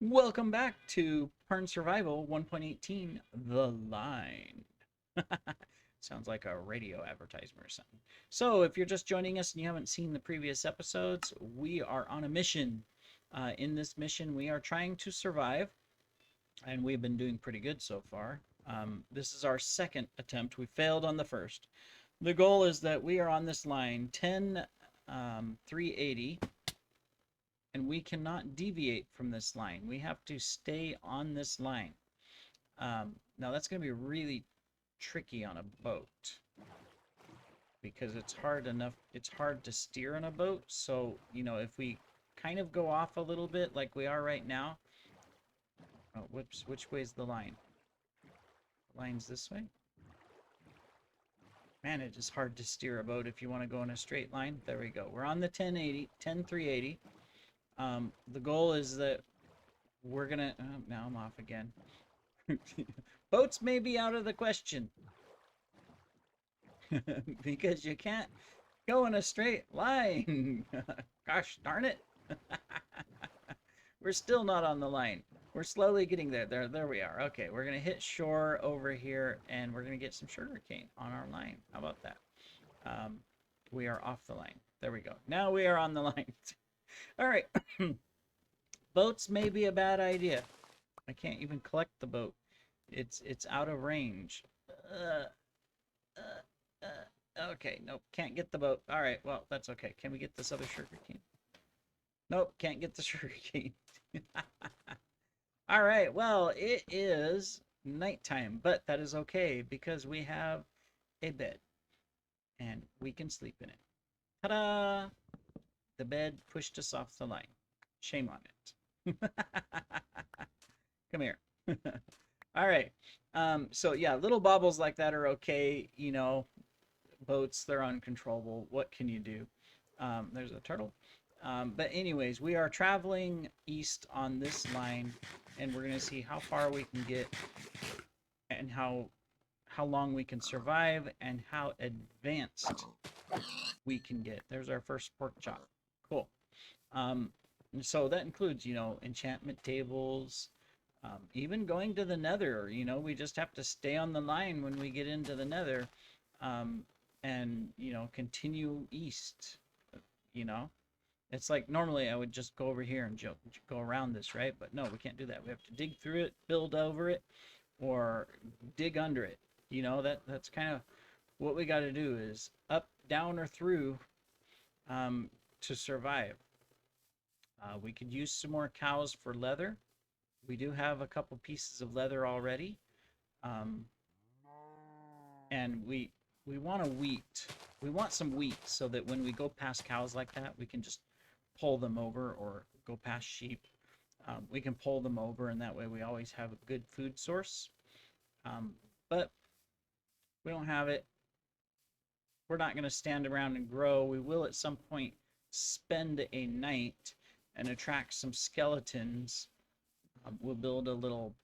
Welcome back to Parn Survival 1.18 The Line. Sounds like a radio advertisement or something. So, if you're just joining us and you haven't seen the previous episodes, we are on a mission. In this mission, we are trying to survive, and we've been doing pretty good so far. This is our second attempt. We failed on the first. The goal is that we are on this line 10-380. And we cannot deviate from this line. We have to stay on this line. Now that's going to be really tricky on a boat because it's hard to steer on a boat. So, if we kind of go off a little bit like we are right now. Oh, whoops, which way is the line? The line's this way. Man, it is hard to steer a boat if you want to go in a straight line. There we go. We're on the 10-380. The goal is that we're gonna... Oh, now I'm off again. Boats may be out of the question. Because you can't go in a straight line. Gosh darn it. We're still not on the line. We're slowly getting there. There we are. Okay, we're gonna hit shore over here, and we're gonna get some sugarcane on our line. How about that? We are off the line. There we go. Now we are on the line. All right. Boats may be a bad idea. I can't even collect the boat. It's out of range. Okay, nope, can't get the boat. All right, well, that's okay. Can we get this other sugar cane? Nope, can't get the sugar cane. All right, well, it is nighttime, but that is okay because we have a bed and we can sleep in it. Ta-da! The bed pushed us off the line. Shame on it. Come here. All right. So yeah, little bobbles like that are okay. Boats, they're uncontrollable. What can you do? There's a turtle. But anyways, we are traveling east on this line, and we're going to see how far we can get and how long we can survive and how advanced we can get. There's our first pork chop. Cool. So that includes, enchantment tables, even going to the nether. We just have to stay on the line when we get into the nether, and, continue east. It's like normally I would just go over here and go around this, right? But no, we can't do that. We have to dig through it, build over it, or dig under it. That's kind of what we got to do is up, down, or through to survive. We could use some more cows for leather. We do have a couple pieces of leather already. And we want a wheat. We want some wheat so that when we go past cows like that, we can just pull them over, or go past sheep. We can pull them over, and that way we always have a good food source. But we don't have it. We're not going to stand around and grow. We will at some point spend a night and attract some skeletons. We'll build a little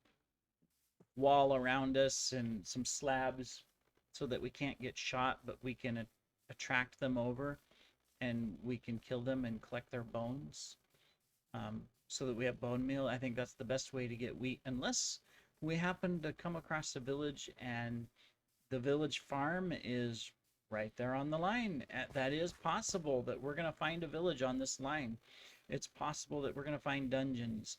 wall around us and some slabs so that we can't get shot, but we can attract them over, and we can kill them and collect their bones, so that we have bone meal. I think that's the best way to get wheat, unless we happen to come across a village and the village farm is right there on the line. That is possible that we're going to find a village on this line. It's possible that we're going to find dungeons.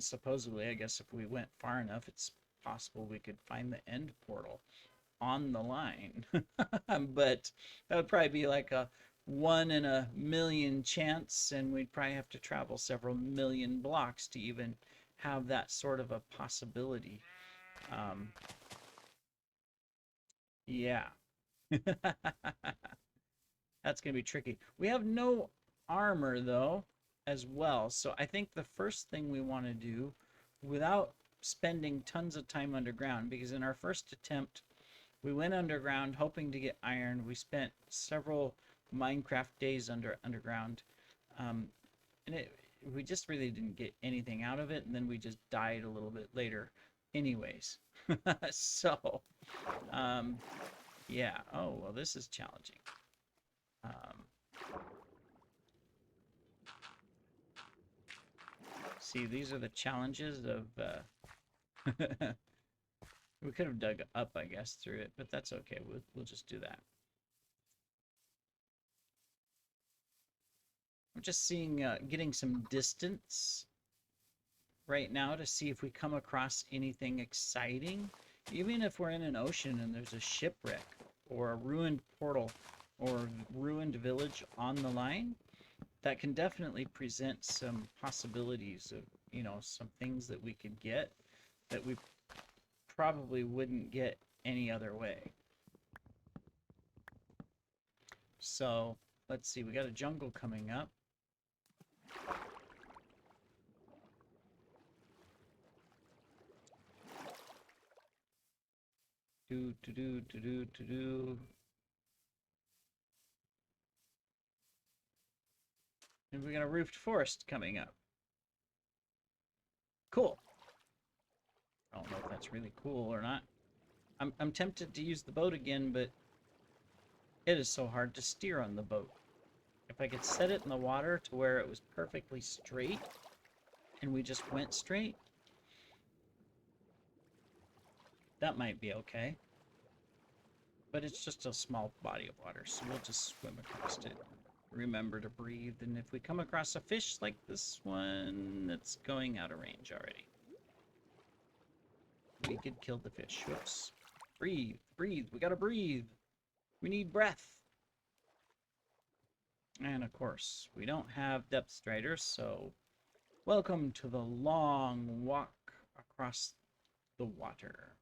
Supposedly, I guess if we went far enough, it's possible we could find the end portal on the line. But that would probably be like a 1 in a million chance, and we'd probably have to travel several million blocks to even have that sort of a possibility. Yeah. That's going to be tricky. We have no armor, though, as well. So I think the first thing we want to do, without spending tons of time underground, because in our first attempt, we went underground hoping to get iron. We spent several Minecraft days underground. And we just really didn't get anything out of it, and then we just died a little bit later anyways. So, yeah. Oh, well, this is challenging. See, these are the challenges of, we could have dug up, I guess, through it, but that's okay. We'll just do that. I'm just seeing, getting some distance right now to see if we come across anything exciting. Even if we're in an ocean and there's a shipwreck or a ruined portal or ruined village on the line, that can definitely present some possibilities of, you know, some things that we could get that we probably wouldn't get any other way. So let's see, we got a jungle coming up. Do. And we got a roofed forest coming up. Cool. I don't know if that's really cool or not. I'm tempted to use the boat again, but it is so hard to steer on the boat. If I could set it in the water to where it was perfectly straight, and we just went straight, that might be okay. But it's just a small body of water, so we'll just swim across it. Remember to breathe, and if we come across a fish like this one, that's going out of range already. We could kill the fish. Whoops. Breathe, breathe. We gotta breathe. We need breath. And of course, we don't have depth striders, so welcome to the long walk across the water.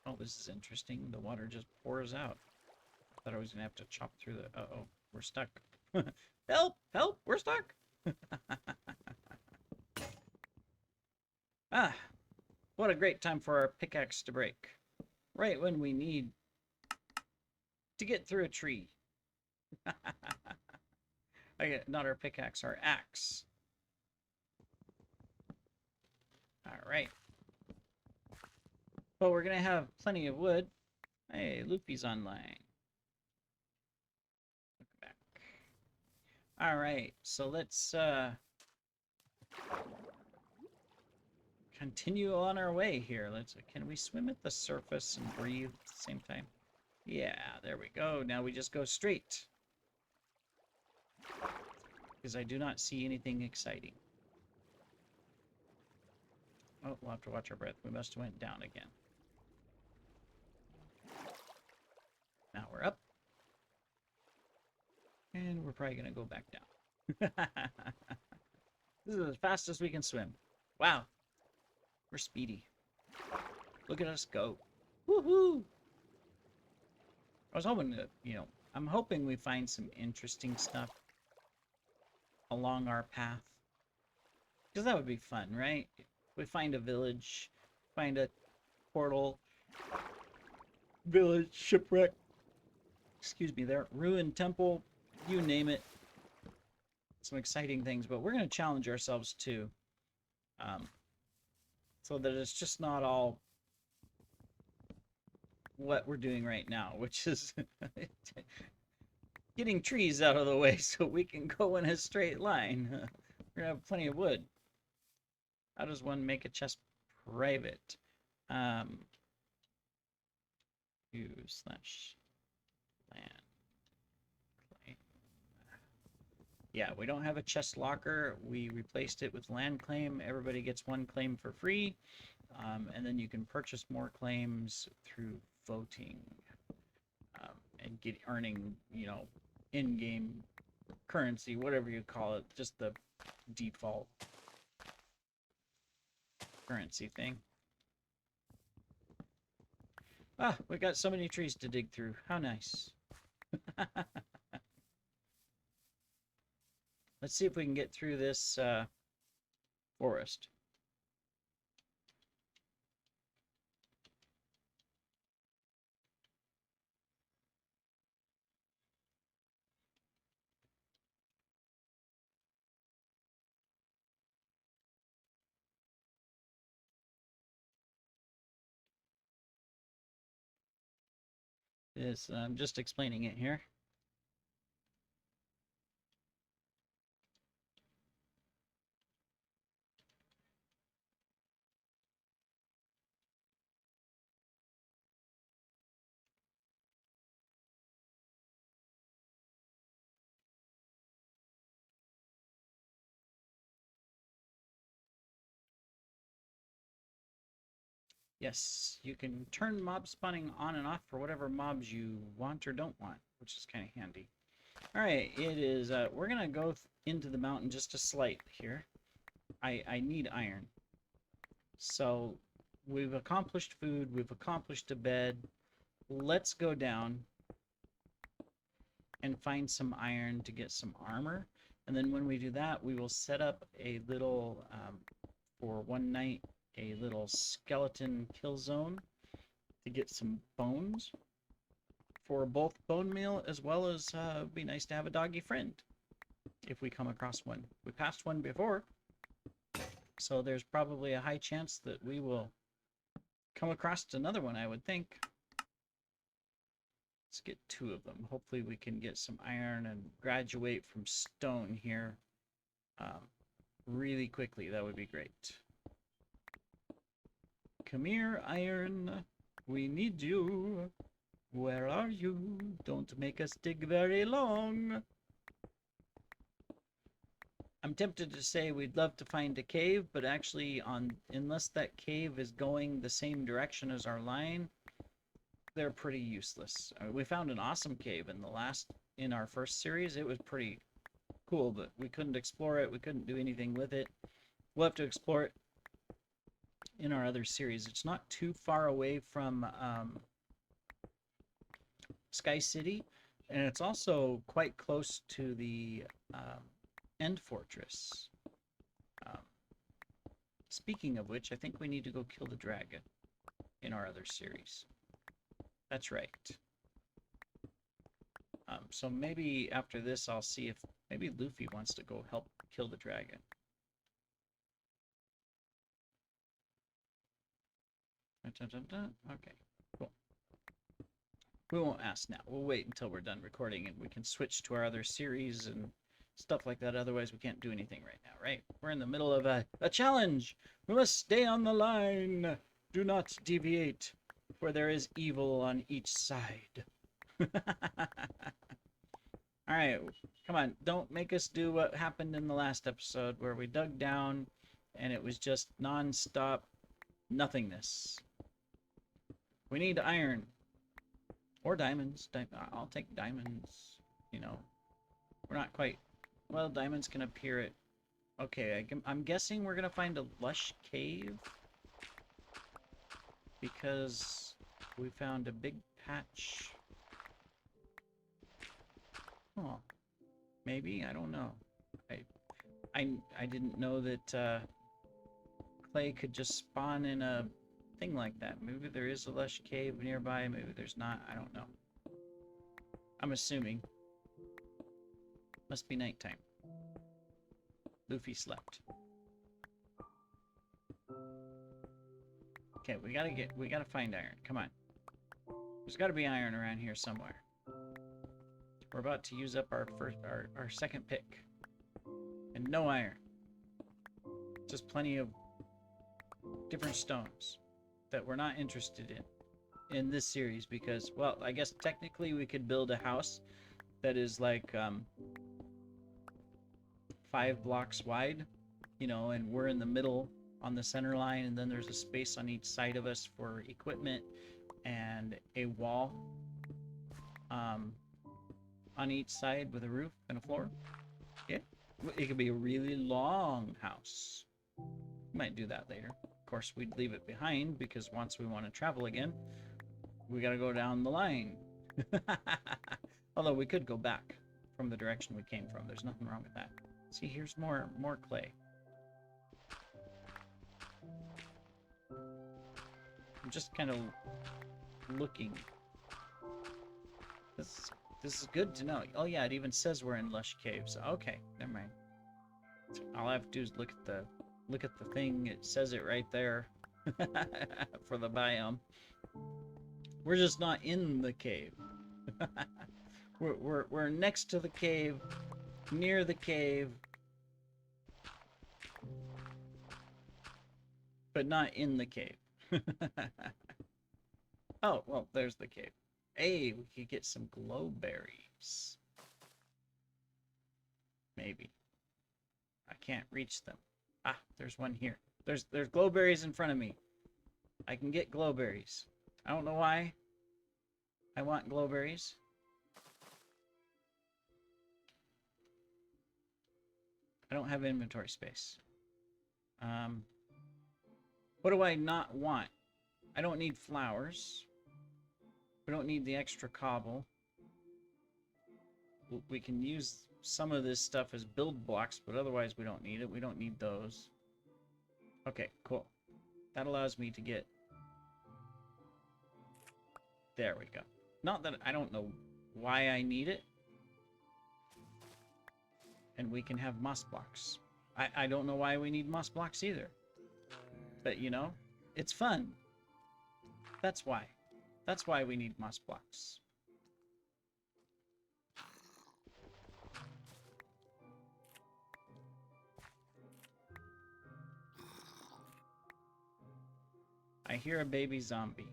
Oh, this is interesting. The water just pours out. I thought I was gonna have to chop through the... Uh-oh, we're stuck. Help! Help! We're stuck! Ah, what a great time for our pickaxe to break. Right when we need to get through a tree. Not our pickaxe, our axe. Alright. But we're gonna have plenty of wood. Hey, Loopy's online. Look back. Alright, so let's continue on our way here. Can we swim at the surface and breathe at the same time? Yeah, there we go. Now we just go straight. Because I do not see anything exciting. Oh, we'll have to watch our breath. We must have went down again. Now we're up. And we're probably going to go back down. This is as fast as we can swim. Wow. We're speedy. Look at us go. Woohoo! I was hoping that, you know, I'm hoping we find some interesting stuff along our path. Because that would be fun, right? We find a village, find a portal, village, shipwreck, excuse me there, ruined temple, you name it. Some exciting things, but we're going to challenge ourselves too. So that it's just not all what we're doing right now, which is getting trees out of the way so we can go in a straight line. We're going to have plenty of wood. How does one make a chest private? U/land claim. Yeah, we don't have a chest locker. We replaced it with land claim. Everybody gets one claim for free. And then you can purchase more claims through voting and earning, you know, in-game currency, whatever you call it, just the default currency thing. Ah, we got so many trees to dig through. How nice. Let's see if we can get through this forest. This, I'm just explaining it here. Yes, you can turn mob spawning on and off for whatever mobs you want or don't want, which is kind of handy. All right, it is, we're gonna go into the mountain just a slight here. I need iron. So we've accomplished food, we've accomplished a bed. Let's go down and find some iron to get some armor. And then when we do that, we will set up a little, for one night, a little skeleton kill zone to get some bones for both bone meal as well as be nice to have a doggy friend if we come across one. We passed one before, so there's probably a high chance that we will come across another one, I would think. Let's get 2 of them. Hopefully we can get some iron and graduate from stone here really quickly. That would be great. Come here, iron. We need you. Where are you? Don't make us dig very long. I'm tempted to say we'd love to find a cave, but actually, unless that cave is going the same direction as our line, they're pretty useless. I mean, we found an awesome cave in our first series. It was pretty cool, but we couldn't explore it. We couldn't do anything with it. We'll have to explore it in our other series. It's not too far away from Sky City, and it's also quite close to the End Fortress. Speaking of which, I think we need to go kill the dragon in our other series. That's right. So maybe after this, I'll see if maybe Luffy wants to go help kill the dragon. Okay, cool. We won't ask now. We'll wait until we're done recording and we can switch to our other series and stuff like that. Otherwise, we can't do anything right now, right? We're in the middle of a challenge. We must stay on the line. Do not deviate, for there is evil on each side. All right, come on. Don't make us do what happened in the last episode where we dug down and it was just non-stop nothingness. We need iron. Or diamonds. I'll take diamonds. You know, we're not quite... Well, diamonds can appear at... Okay, I'm guessing we're going to find a lush cave. Because we found a big patch. Oh, maybe? I don't know. I didn't know that clay could just spawn in a thing like that. Maybe there is a lush cave nearby, maybe there's not. I don't know. I'm assuming. Must be nighttime. Luffy slept. Okay, we gotta find iron. Come on. There's gotta be iron around here somewhere. We're about to use up our second pick. And no iron. Just plenty of different stones that we're not interested in this series because, well, I guess technically we could build a house that is like 5 blocks wide, you know, and we're in the middle on the center line, and then there's a space on each side of us for equipment and a wall on each side with a roof and a floor. Yeah, it could be a really long house. We might do that later. Of course, we'd leave it behind because once we want to travel again, we got to go down the line. Although we could go back from the direction we came from. There's nothing wrong with that. See, here's more clay. I'm just kind of looking. This is good to know. Oh yeah, it even says we're in lush caves. Okay, never mind. All I have to do is look at the thing. It says it right there for the biome. We're just not in the cave. we're next to the cave, near the cave, but not in the cave. Oh, well, there's the cave. Hey, we could get some glowberries. Maybe. I can't reach them. Ah, there's one here. There's glowberries in front of me. I can get glowberries. I don't know why I want glowberries. I don't have inventory space. What do I not want? I don't need flowers. We don't need the extra cobble. We can use some of this stuff as build blocks, but otherwise we don't need it. We don't need those. Okay, cool. That allows me to get... There we go. Not that I don't know why I need it. And we can have moss blocks. I don't know why we need moss blocks either. But, you know, it's fun. That's why. That's why we need moss blocks. I hear a baby zombie.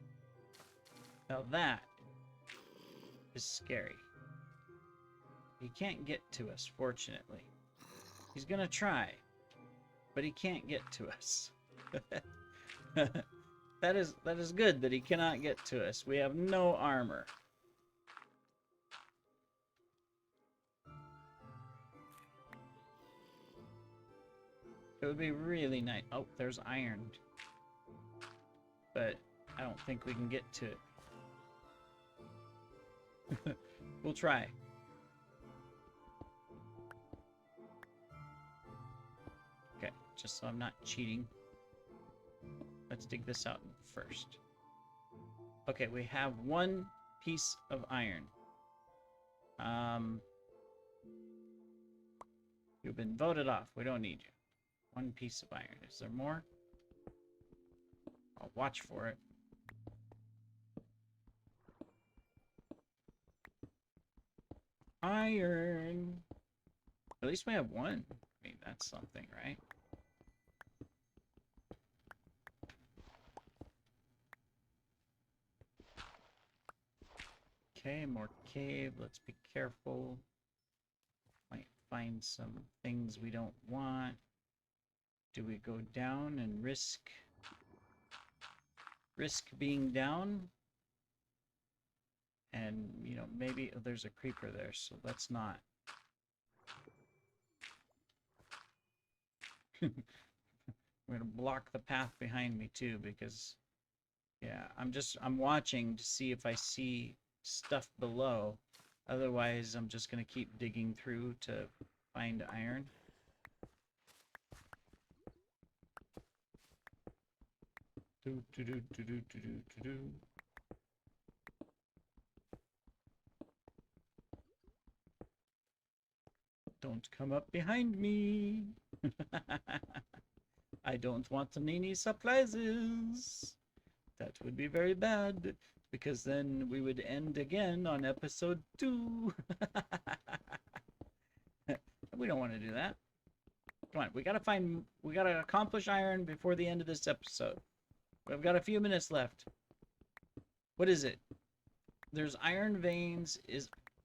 Now that is scary. He can't get to us, fortunately. He's gonna try, but he can't get to us. That is good that he cannot get to us. We have no armor. It would be really nice. Oh, there's iron. But I don't think we can get to it. We'll try. Okay, just so I'm not cheating. Let's dig this out first. Okay, we have one piece of iron. You've been voted off. We don't need you. One piece of iron. Is there more? I'll watch for it. Iron. At least we have one. I mean, that's something, right? Okay, more cave. Let's be careful. Might find some things we don't want. Do we go down and risk being down? And, you know, maybe there's a creeper there, so let's not. I'm gonna block the path behind me too, because yeah, I'm watching to see if I see stuff below. Otherwise, I'm just gonna keep digging through to find iron. Don't come up behind me. I don't want any surprises. That would be very bad, because then we would end again on episode 2. We don't want to do that. Come on, we gotta accomplish iron before the end of this episode. We've got a few minutes left. What is it? There's iron veins.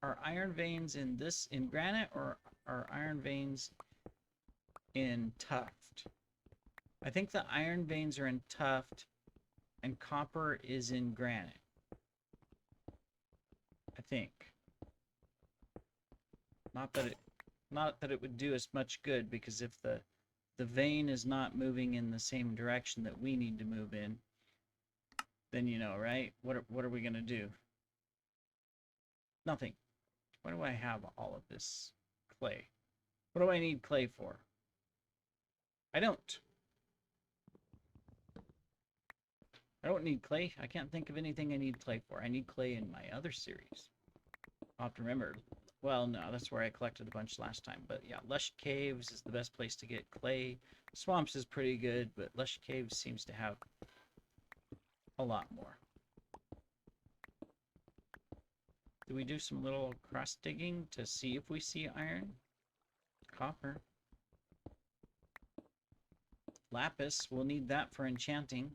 Are iron veins in granite, or are iron veins in tuft? I think the iron veins are in tuft and copper is in granite. I think. Not that it would do us much good, because if the vein is not moving in the same direction that we need to move in, then, you know, right? What are we gonna do? Nothing. Why do I have all of this clay? What do I need clay for? I don't need clay. I can't think of anything I need clay for. I need clay in my other series. I'll have to remember. Well, no, that's where I collected a bunch last time. But yeah, Lush Caves is the best place to get clay. Swamps is pretty good, but Lush Caves seems to have a lot more. Do we do some little cross digging to see if we see iron? Copper. Lapis, we'll need that for enchanting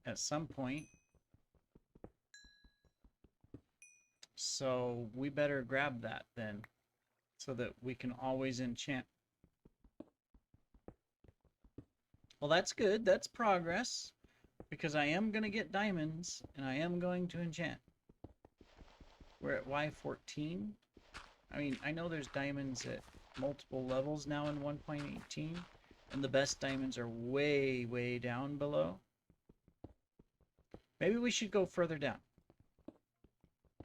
at some point. So we better grab that then, so that we can always enchant. Well, that's good. That's progress. Because I am going to get diamonds, and I am going to enchant. We're at Y14. I mean, I know there's diamonds at multiple levels now in 1.18, and the best diamonds are way, way down below. Maybe we should go further down.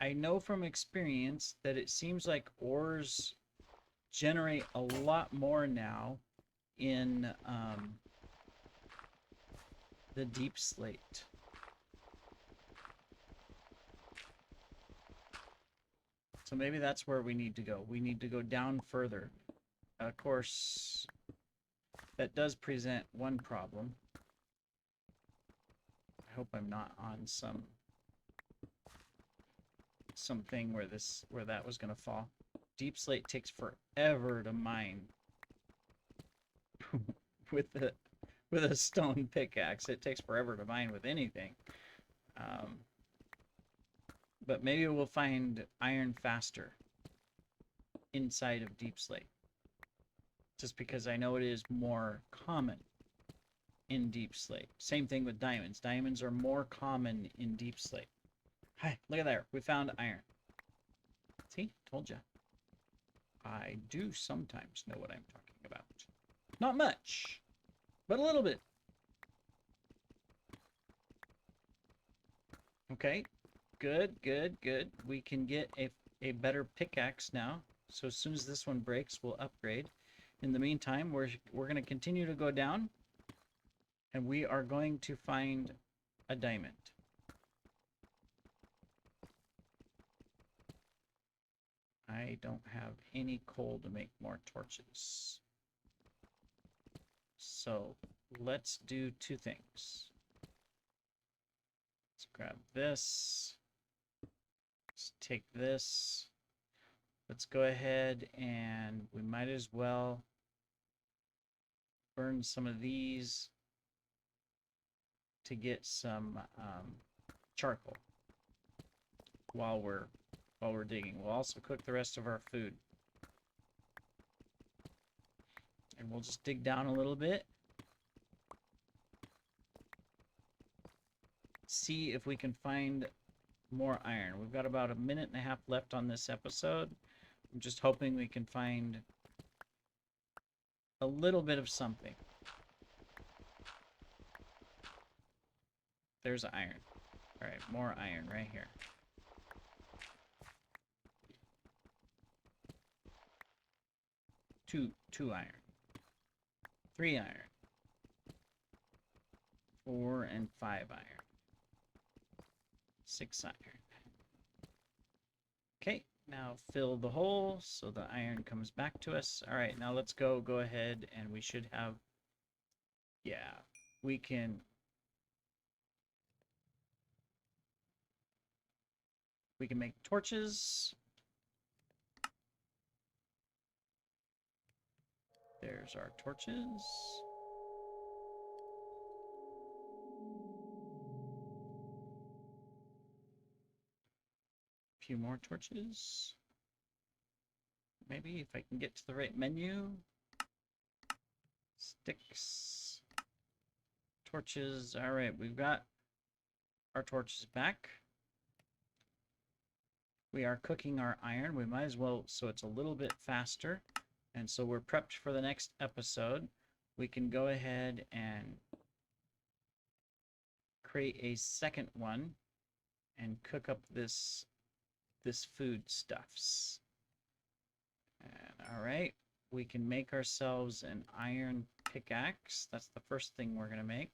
I know from experience that it seems like ores generate a lot more now in the deep slate. So maybe that's where we need to go. We need to go down further. Of course, that does present one problem. I hope I'm not on something where that was going to fall. Deep slate takes forever to mine with a stone pickaxe. It takes forever to mine with anything. But maybe we'll find iron faster inside of deep slate. Just because I know it is more common in deep slate. Same thing with diamonds. Diamonds are more common in deep slate. Hi, look at there. We found iron. See? Told ya. I do sometimes know what I'm talking about. Not much, but a little bit. Okay. Good, good, good. We can get a better pickaxe now. So as soon as this one breaks, we'll upgrade. In the meantime, we're going to continue to go down. And we are going to find a diamond. I don't have any coal to make more torches. So let's do two things. Let's grab this. Let's take this. Let's go ahead and we might as well burn some of these to get some charcoal while we're digging. We'll also cook the rest of our food. And we'll just dig down a little bit. See if we can find more iron. We've got about 1.5 minutes left on this episode. I'm just hoping we can find a little bit of something. There's iron. All right, more iron right here. Two iron. 3 iron. 4 and 5 iron. 6 iron. Okay, now fill the hole so the iron comes back to us. All right, now let's go ahead and we should have, yeah, we can make torches. There's our torches. A few more torches. Maybe if I can get to the right menu. Sticks. Torches. All right, we've got our torches back. We are cooking our iron. We might as well, so it's a little bit faster. And so we're prepped for the next episode. We can go ahead and create a second one and cook up this food stuffs. And, all right, we can make ourselves an iron pickaxe. That's the first thing we're going to make.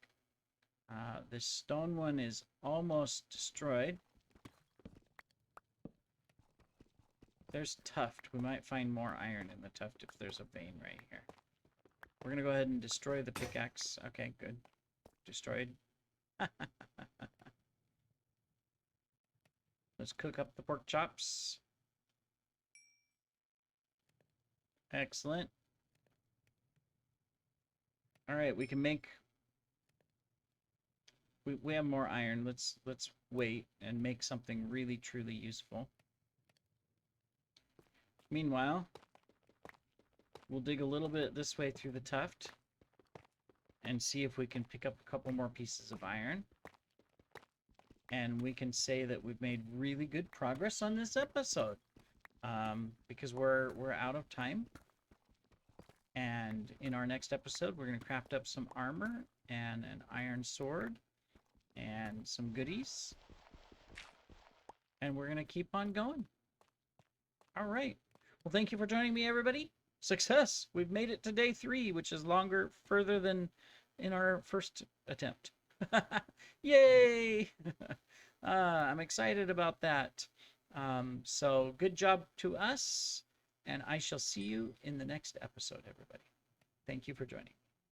This stone one is almost destroyed. There's tuft. We might find more iron in the tuft if there's a vein right here. We're going to go ahead and destroy the pickaxe. Okay, good. Destroyed. Let's Let's cook up the pork chops. Excellent. All right, we can make... We have more iron. Let's wait and make something really truly useful. Meanwhile, we'll dig a little bit this way through the tuft and see if we can pick up a couple more pieces of iron. And we can say that we've made really good progress on this episode, because we're out of time. And in our next episode, we're going to craft up some armor and an iron sword and some goodies. And we're going to keep on going. All right. Well, thank you for joining me, everybody. Success! We've made it to day 3, which is further than in our first attempt. Yay! I'm excited about that. So good job to us, and I shall see you in the next episode, everybody. Thank you for joining.